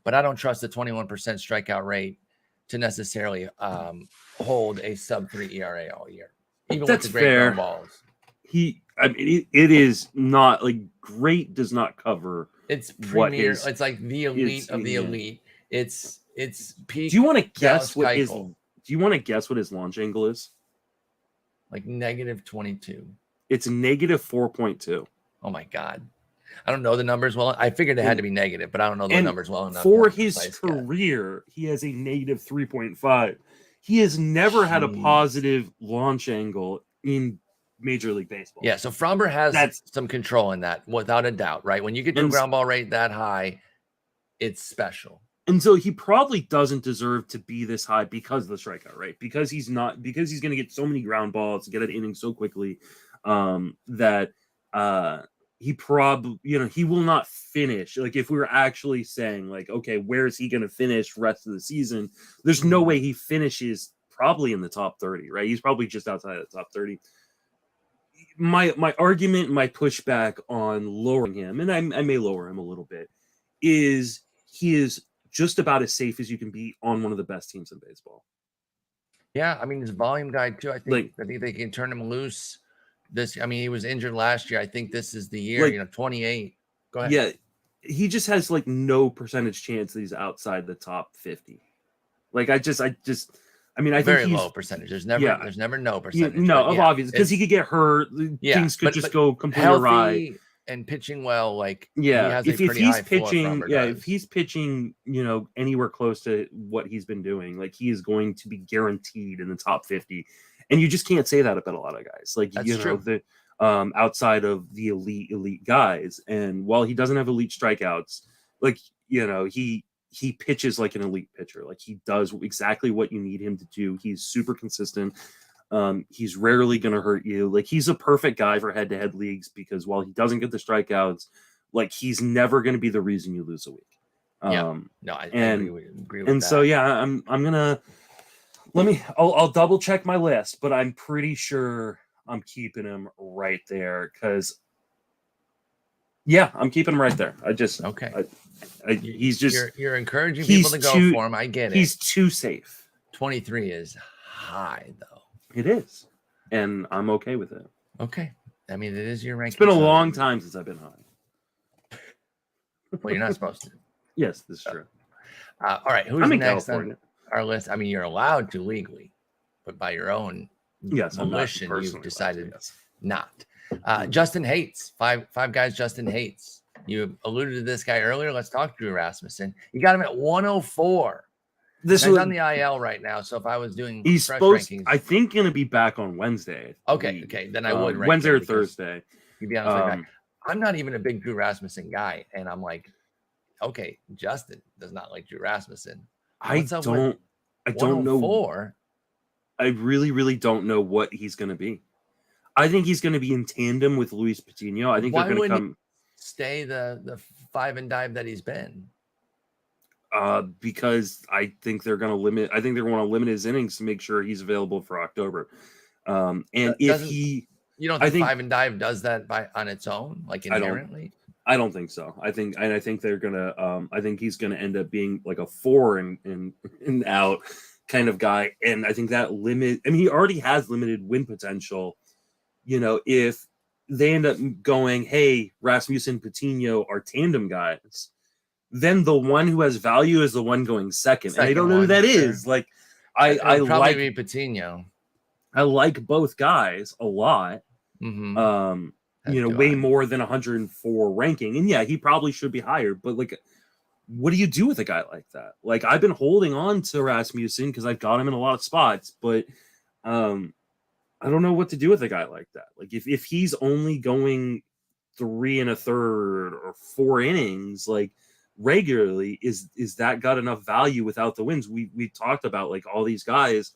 but I don't trust the 21% strikeout rate to necessarily hold a sub-3 ERA all year. Even that's with the great ground balls. It is not like great does not cover. It's premier. It's like the elite of the elite. It's peak. Do you want to guess what his? Do you want to guess what his launch angle is? Like -22. It's -4.2. Oh my God. I don't know the numbers well. I figured it had to be negative, but I don't know the numbers well enough. For his career, he has a -3.5. He has never had a positive launch angle in Major League Baseball. Yeah, so Fromber has some control in that, without a doubt, right? When you get to a ground ball rate that high, it's special. And so he probably doesn't deserve to be this high because of the strikeout rate, because he's going to get so many ground balls, get an inning so quickly that he probably, he will not finish. Like if we were actually saying like, okay, where is he going to finish rest of the season? There's no way he finishes probably in the top 30, right? He's probably just outside of the top 30. My argument, my pushback on lowering him, and I may lower him a little bit, is he is just about as safe as you can be on one of the best teams in baseball. Yeah, I mean, his volume guy too. I think they can turn him loose. He was injured last year. I think this is the year. 28. Go ahead. Yeah, he just has like no percentage chance that he's outside the top 50. Like I think very low percentage. There's never no percentage. Obvious because he could get hurt. Things could just go completely awry. And pitching well, if he's pitching, anywhere close to what he's been doing, like he is going to be guaranteed in the top 50. And you just can't say that about a lot of guys. Like that's true. Outside of the elite guys, and while he doesn't have elite strikeouts, he pitches like an elite pitcher. Like he does exactly what you need him to do. He's super consistent. He's rarely going to hurt you. Like he's a perfect guy for head-to-head leagues because while he doesn't get the strikeouts, like he's never going to be the reason you lose a week. I agree with that. And so, I'm going to, I'll double check my list, but I'm pretty sure I'm keeping him right there because I'm keeping him right there. He's just, you're encouraging people to go for him. I get it. He's too safe. 23 is high though. It is, and I'm okay with it. Okay. I mean, it is your ranking. It's been a long time since I've been high. Well, you're not supposed to. Yes, this is true. All right. Who's next on our list? I mean, you're allowed to legally, but by your own volition, you've decided not. Justin hates. Five guys Justin hates. You alluded to this guy earlier. Let's talk Drew Rasmussen. You got him at 104. He's on the IL right now, so if I was doing fresh rankings, I think going to be back on Wednesday. Okay, then I would rank Wednesday or Thursday. You'd be honest. I'm not even a big Drew Rasmussen guy, and I'm like, okay, Justin does not like Drew Rasmussen. I don't know. I really, really don't know what he's going to be. I think he's going to be in tandem with Luis Patino. I think they're going to come stay the 5 and dive that he's been. Because I think they're going to limit. I think they want to limit his innings to make sure he's available for October. You don't think 5 and dive does that on its own, like inherently? I don't think so. I think they're gonna. I think he's gonna end up being like a 4 and out kind of guy. And I think that limit. I mean, he already has limited win potential. If they end up going, hey, Rasmussen, Patino are tandem guys, then the one who has value is the one going second. And I don't know who that is. Like, I probably like be Patino. I like both guys a lot. Mm-hmm. Way more than 104 ranking. And yeah, he probably should be higher, but like, what do you do with a guy like that? Like, I've been holding on to Rasmussen because I've got him in a lot of spots, but I don't know what to do with a guy like that. Like, if he's only going 3 1/3 or 4 innings, like regularly, is that got enough value without the wins? We talked about like all these guys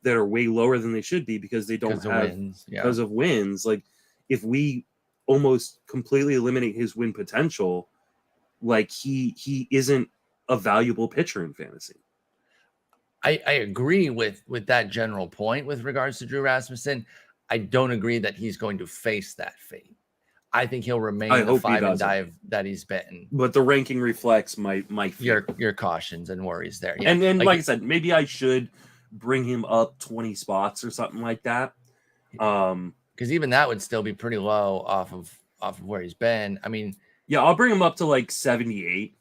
that are way lower than they should be because they don't have wins. because of wins. Like, if we almost completely eliminate his win potential, like he isn't a valuable pitcher in fantasy. I agree with that general point with regards to Drew Rasmussen. I don't agree that he's going to face that fate. I think he'll remain the 5 and dive that he's been. But the ranking reflects my fear. Your cautions and worries there. Yeah. And then, like I said, maybe I should bring him up 20 spots or something like that. Because even that would still be pretty low off of where he's been. I mean, yeah, I'll bring him up to like 78.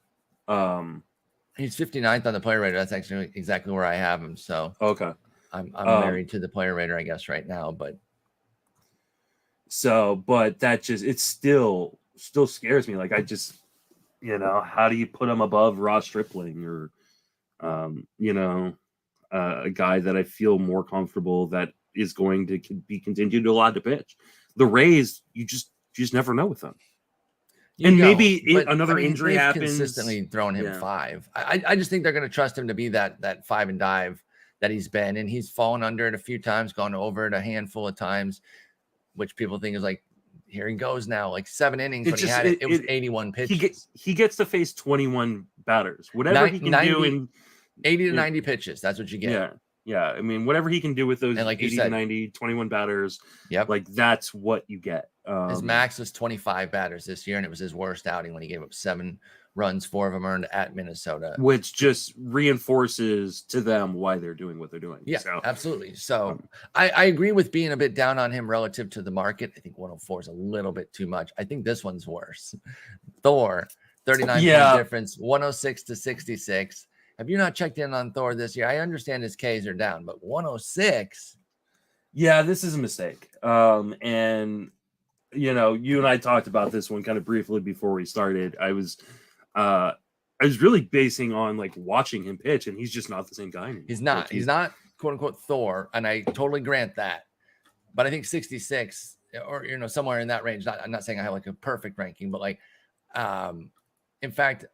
He's 59th on the player rater. That's actually exactly where I have him. So okay, I'm married to the player rater, I guess, right now. But that just, it still scares me. Like, I just, how do you put him above Ross Stripling or, a guy that I feel more comfortable that is going to be continued to allowed to pitch? The Rays, you just never know with them. Another injury happens. Consistently throwing him 5. I just think they're going to trust him to be that 5 and dive that he's been, and he's fallen under it a few times, gone over it a handful of times, which people think is like, here he goes now, like 7 innings. When he had it was 81 pitches. He gets to face 21 batters. Whatever he can 90, do in 80 to 90 pitches, that's what you get. Yeah. I mean, whatever he can do with those, like 80 to 90, 21 batters, like that's what you get. His max was 25 batters this year, and it was his worst outing when he gave up 7 runs, 4 of them earned at Minnesota. Which just reinforces to them why they're doing what they're doing. Yeah, absolutely. So I agree with being a bit down on him relative to the market. I think 104 is a little bit too much. I think this one's worse. Thor, 39 point difference, 106 to 66. Have you not checked in on Thor this year? I understand his Ks are down, but 106. Yeah, this is a mistake. And you and I talked about this one kind of briefly before we started. I was really basing on like watching him pitch, and he's just not the same guy anymore. He's not. He's not quote unquote Thor, and I totally grant that. But I think 66 or somewhere in that range. I'm not saying I have like a perfect ranking, but like, in fact,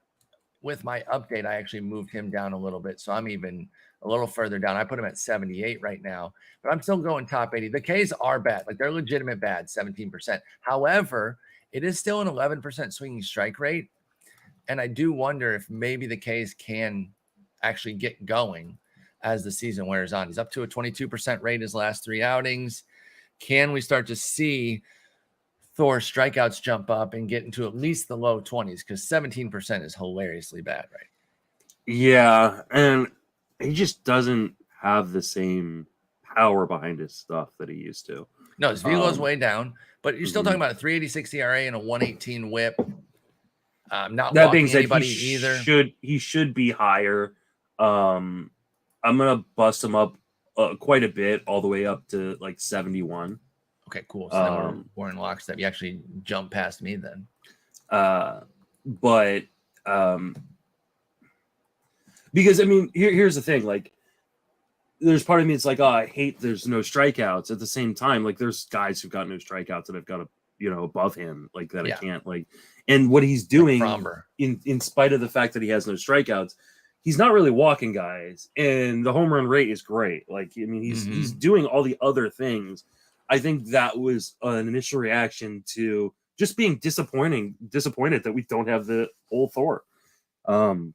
with my update, I actually moved him down a little bit, so I'm even a little further down. I put him at 78 right now, but I'm still going top 80. The Ks are bad, like they're legitimate bad, 17%. However, it is still an 11% swinging strike rate. And I do wonder if maybe the Ks can actually get going as the season wears on. He's up to a 22% rate his last 3 outings. Can we start to see Thor's strikeouts jump up and get into at least the low 20s? Because 17% is hilariously bad, right? Yeah, and he just doesn't have the same power behind his stuff that he used to. No, his velo's way down, but you're still talking about a 386 ERA and a 118 WHIP. Not that being said, anybody either. He should be higher. I'm gonna bust him up quite a bit, all the way up to like 71. Okay, cool. So then we're in lockstep. You actually jump past me then. But because I mean, here's the thing. Like, there's part of me. It's like, oh, I hate there's no strikeouts. At the same time, like there's guys who've got no strikeouts that I've got above him, like that. I can't like. And what he's doing, in spite of the fact that he has no strikeouts, he's not really walking guys, and the home run rate is great. Like, I mean, he's doing all the other things. I think that was an initial reaction to just being disappointed that we don't have the old Thor. And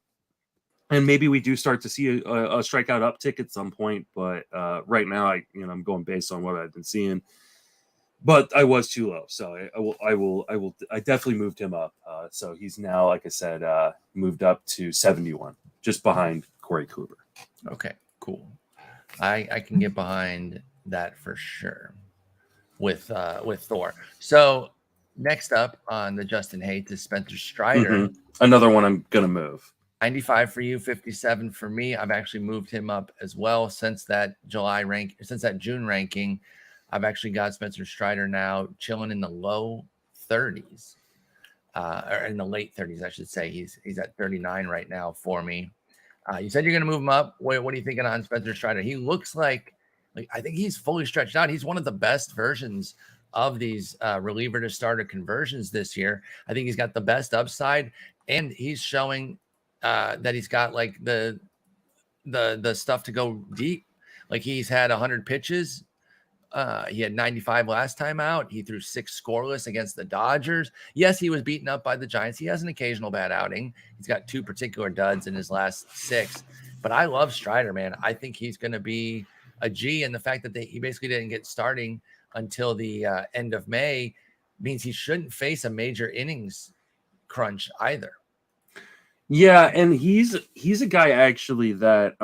maybe we do start to see a strikeout uptick at some point, but right now, I'm going based on what I've been seeing. but I was too low, so I definitely moved him up. So he's now, like I said, moved up to 71, just behind Corey Kluber. Okay, cool. I can get behind that for sure with Thor. So next up on the Justin Haidt is Spencer Strider. Another one I'm gonna move. 95 for you, 57 for me. I've actually moved him up as well since that June ranking. I've actually got Spencer Strider now chilling in the low 30s, or in the late 30s, I should say. He's at 39 right now for me. You said you're going to move him up. What are you thinking on Spencer Strider? He looks like I think he's fully stretched out. He's one of the best versions of these reliever to starter conversions this year. I think he's got the best upside, and he's showing that he's got like the stuff to go deep. Like he's had 100 pitches. He had 95 last time out. He threw 6 scoreless against the Dodgers. Yes, he was beaten up by the Giants. He has an occasional bad outing. He's got 2 particular duds in his last 6. But I love Strider, man. I think he's going to be a G. And the fact that he basically didn't get starting until the end of May means he shouldn't face a major innings crunch either. Yeah, and he's a guy actually that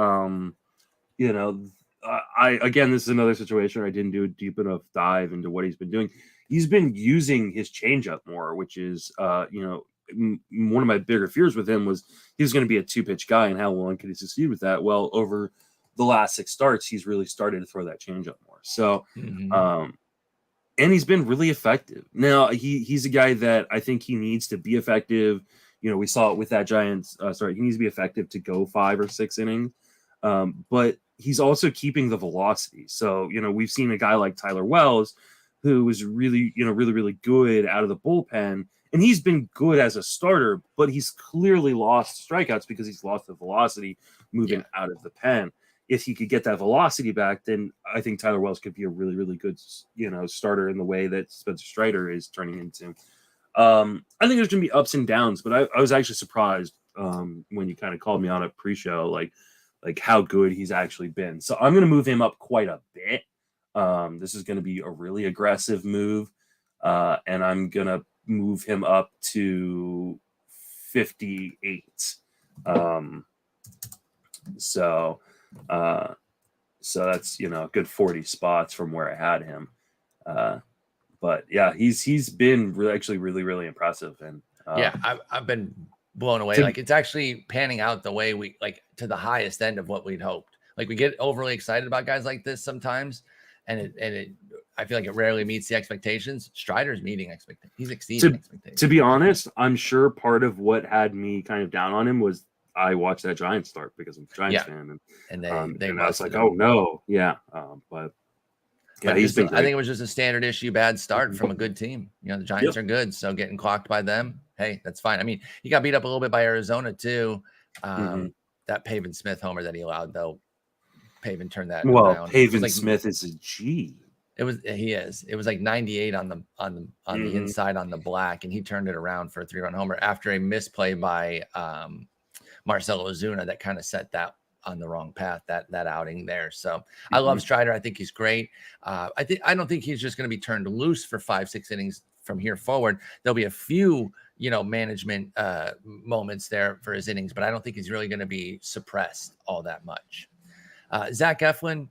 again, this is another situation where I didn't do a deep enough dive into what he's been doing. He's been using his changeup more, which is one of my bigger fears with him was he was going to be a 2-pitch guy, and how long could he succeed with that? Well, over the last 6 starts, he's really started to throw that changeup more. So, and he's been really effective. Now he's a guy that I think he needs to be effective. We saw it with that Giants. He needs to be effective to go 5 or 6 innings. But he's also keeping the velocity. So, we've seen a guy like Tyler Wells who was really, really good out of the bullpen. And he's been good as a starter, but he's clearly lost strikeouts because he's lost the velocity moving out of the pen. If he could get that velocity back, then I think Tyler Wells could be a really, really good, starter in the way that Spencer Strider is turning into. I think there's going to be ups and downs, but I was actually surprised when you kind of called me on a pre-show, like how good he's actually been. So I'm going to move him up quite a bit. This is going to be a really aggressive move, and I'm going to move him up to 58. So that's a good 40 spots from where I had him. But yeah, he's been actually really, really impressive. And I've been blown away. Like it's actually panning out the way we like to the highest end of what we'd hoped. Like we get overly excited about guys like this sometimes, and I feel like it rarely meets the expectations. Strider's meeting expectations. He's exceeding expectations. To be honest, I'm sure part of what had me kind of down on him was I watched that Giants start because I'm a Giants fan, and they and I was like, oh no, but. Yeah, I think it was just a standard issue bad start from a good team. The Giants are good, so getting clocked by them, hey, that's fine. I mean, he got beat up a little bit by Arizona too. That Pavin Smith homer that he allowed, though, Pavin turned that around. Pavin Smith is a G. He is. It was like 98 on the inside on the black, and he turned it around for a 3-run homer after a misplay by Marcelo Ozuna that kind of set that on the wrong path, that outing there. So I love Strider. I think he's great. I don't think he's just going to be turned loose for 5-6 innings from here forward. There'll be a few, management moments there for his innings, but I don't think he's really going to be suppressed all that much. Zach Eflin,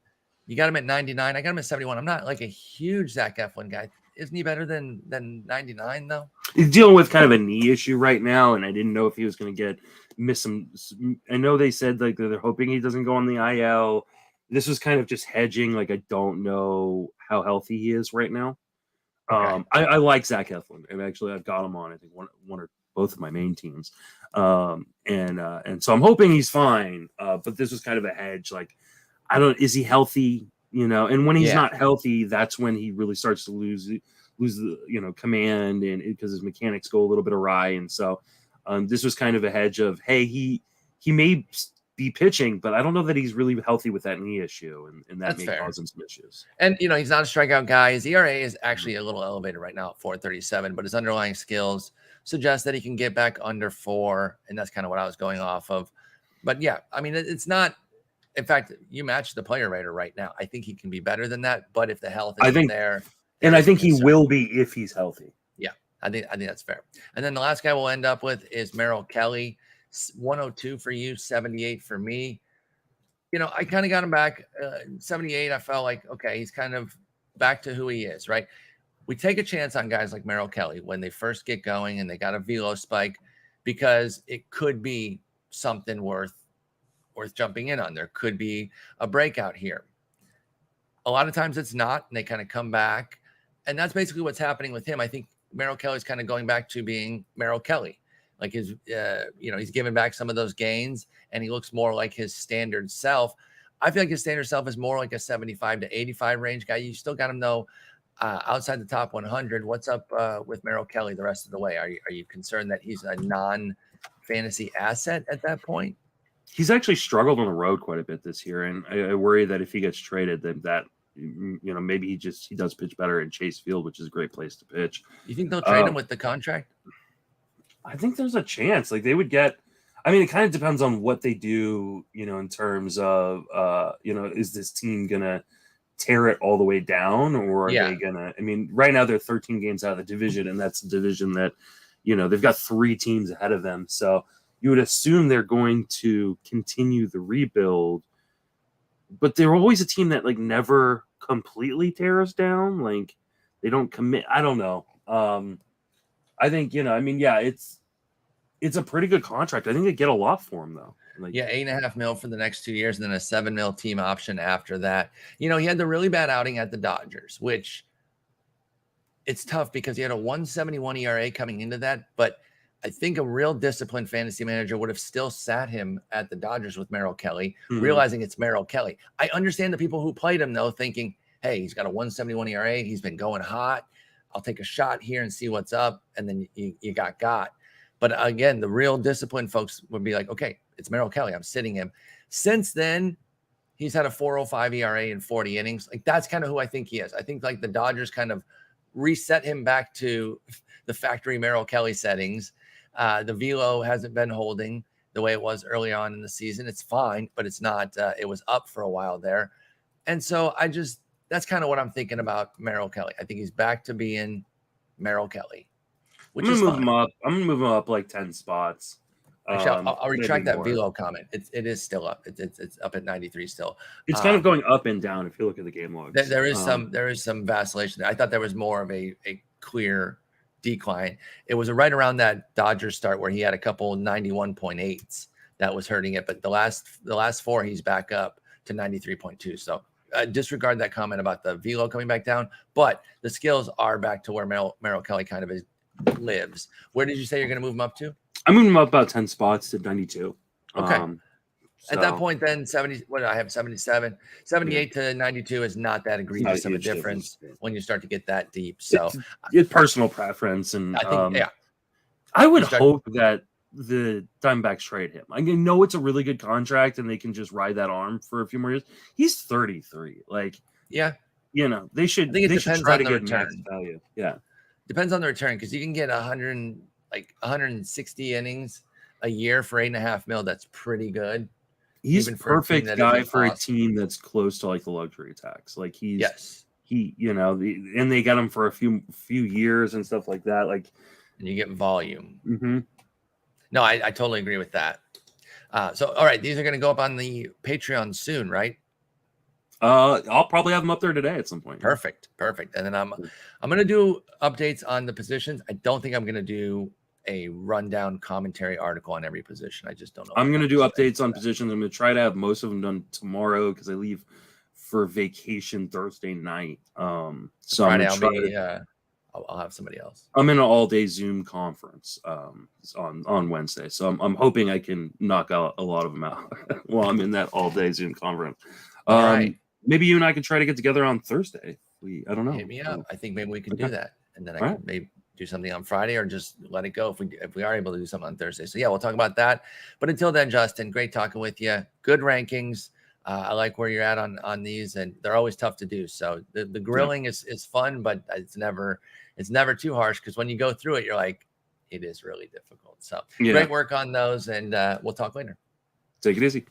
you got him at 99. I got him at 71. I'm not like a huge Zach Eflin guy. Isn't he better than 99 though? He's dealing with kind of a knee issue right now, and I didn't know if he was going to miss some. I know they said like they're hoping he doesn't go on the IL. This was kind of just hedging. Like I don't know how healthy he is right now. Okay. I like Zach Eflin, and actually I've got him on I think one or both of my main teams, and so I'm hoping he's fine. But this was kind of a hedge. Like is he healthy? And when he's not healthy, that's when he really starts to lose the command, and because his mechanics go a little bit awry. And so this was kind of a hedge of, hey, he may be pitching, but I don't know that he's really healthy with that knee issue, and that may cause him some issues. And he's not a strikeout guy. His ERA is actually a little elevated right now at 4.37, but his underlying skills suggest that he can get back under 4, and that's kind of what I was going off of. But yeah, I mean, it's not. In fact, you match the player rater right now. I think he can be better than that, but if the health isn't there, And I think he will be if he's healthy. Yeah, I think that's fair. And then the last guy we'll end up with is Meryl Kelly, 102 for you, 78 for me. I kind of got him back 78. I felt like, okay, he's kind of back to who he is, right? We take a chance on guys like Meryl Kelly when they first get going and they got a velo spike because it could be something worth jumping in on. There could be a breakout here. A lot of times it's not, and they kind of come back. And that's basically what's happening with him. I think Meryl Kelly's kind of going back to being Meryl Kelly. Like he's giving back some of those gains, and he looks more like his standard self. I feel like his standard self is more like a 75 to 85 range guy. You still got him though outside the top 100. What's up with Meryl Kelly the rest of the way? Are you concerned that he's a non-fantasy asset at that point? He's actually struggled on the road quite a bit this year, and I worry that if he gets traded, that maybe he does pitch better in Chase Field, which is a great place to pitch. You think they'll trade him with the contract? I think there's a chance. Like they would get. I mean, it kind of depends on what they do, in terms of, is this team gonna tear it all the way down, or are they gonna? I mean, right now they're 13 games out of the division, and that's a division that, they've got 3 teams ahead of them. So you would assume they're going to continue the rebuild, but they're always a team that like never completely tears down. Like they don't commit. I don't know. I think, it's a pretty good contract. I think they get a lot for him though. Like, $8.5 million for the next 2 years, and then a $7 million team option after that. He had the really bad outing at the Dodgers, which it's tough because he had a 1.71 ERA coming into that. But I think a real disciplined fantasy manager would have still sat him at the Dodgers with Meryl Kelly, realizing it's Meryl Kelly. I understand the people who played him though, thinking, hey, he's got a 1.71 ERA. He's been going hot. I'll take a shot here and see what's up. And then you got. But again, the real disciplined folks would be like, okay, it's Meryl Kelly. I'm sitting him. Since then, he's had a 4.05 ERA in 40 innings. Like that's kind of who I think he is. I think like the Dodgers kind of reset him back to the factory Meryl Kelly settings. The velo hasn't been holding the way it was early on in the season. It's fine, but it's not. It was up for a while there. And so that's kind of what I'm thinking about Meryl Kelly. I think he's back to being Meryl Kelly. I'm gonna move him up. I'm gonna move him up like 10 spots. Actually, I'll retract that velo comment. It is still up. It's up at 93 still. It's kind of going up and down if you look at the game logs. There is some vacillation there. I thought there was more of a clear decline. It was right around that Dodgers start where he had a couple 91.8s that was hurting it, but the last 4 he's back up to 93.2. So disregard that comment about the velo coming back down, but the skills are back to where Meryl Kelly kind of lives. Where did you say you're going to move him up to? I'm moving him up about 10 spots to 92. Okay. At that point, then 70. What do I have? 77, 78 to 92 is not that egregious of a difference when you start to get that deep. So it's personal preference, and I think I would hope that the Diamondbacks trade him. I know it's a really good contract, and they can just ride that arm for a few more years. He's 33. Like, they should. They should try to get max value. Yeah. Depends on the return, because you can get 160 innings a year for $8.5 million. That's pretty good. He's a perfect guy for a team that's close to like the luxury tax. Like and they got him for a few years and stuff like that. Like, and you get volume. Mm-hmm. No, I totally agree with that. So, all right, these are going to go up on the Patreon soon, right? I'll probably have them up there today at some point. Perfect. And then I'm going to do updates on the positions. I don't think I'm going to do a rundown commentary article on every position. I just don't know. I'm going to do updates on positions. I'm going to try to have most of them done tomorrow because I leave for vacation Thursday night. So Friday I'll have somebody else. I'm in an all-day Zoom conference on Wednesday, so I'm hoping I can knock out a lot of them out while I'm in that all-day Zoom conference. All right. Maybe you and I can try to get together on Thursday. I don't know. Hit me up. I think maybe we can do that, and then I can maybe do something on Friday, or just let it go if we are able to do something on Thursday. So we'll talk about that. But until then, Justin, great talking with you. Good rankings. I like where you're at on these, and they're always tough to do. So the grilling is fun, but it's never too harsh, because when you go through it, you're like, it is really difficult. So great work on those, and we'll talk later. Take it easy.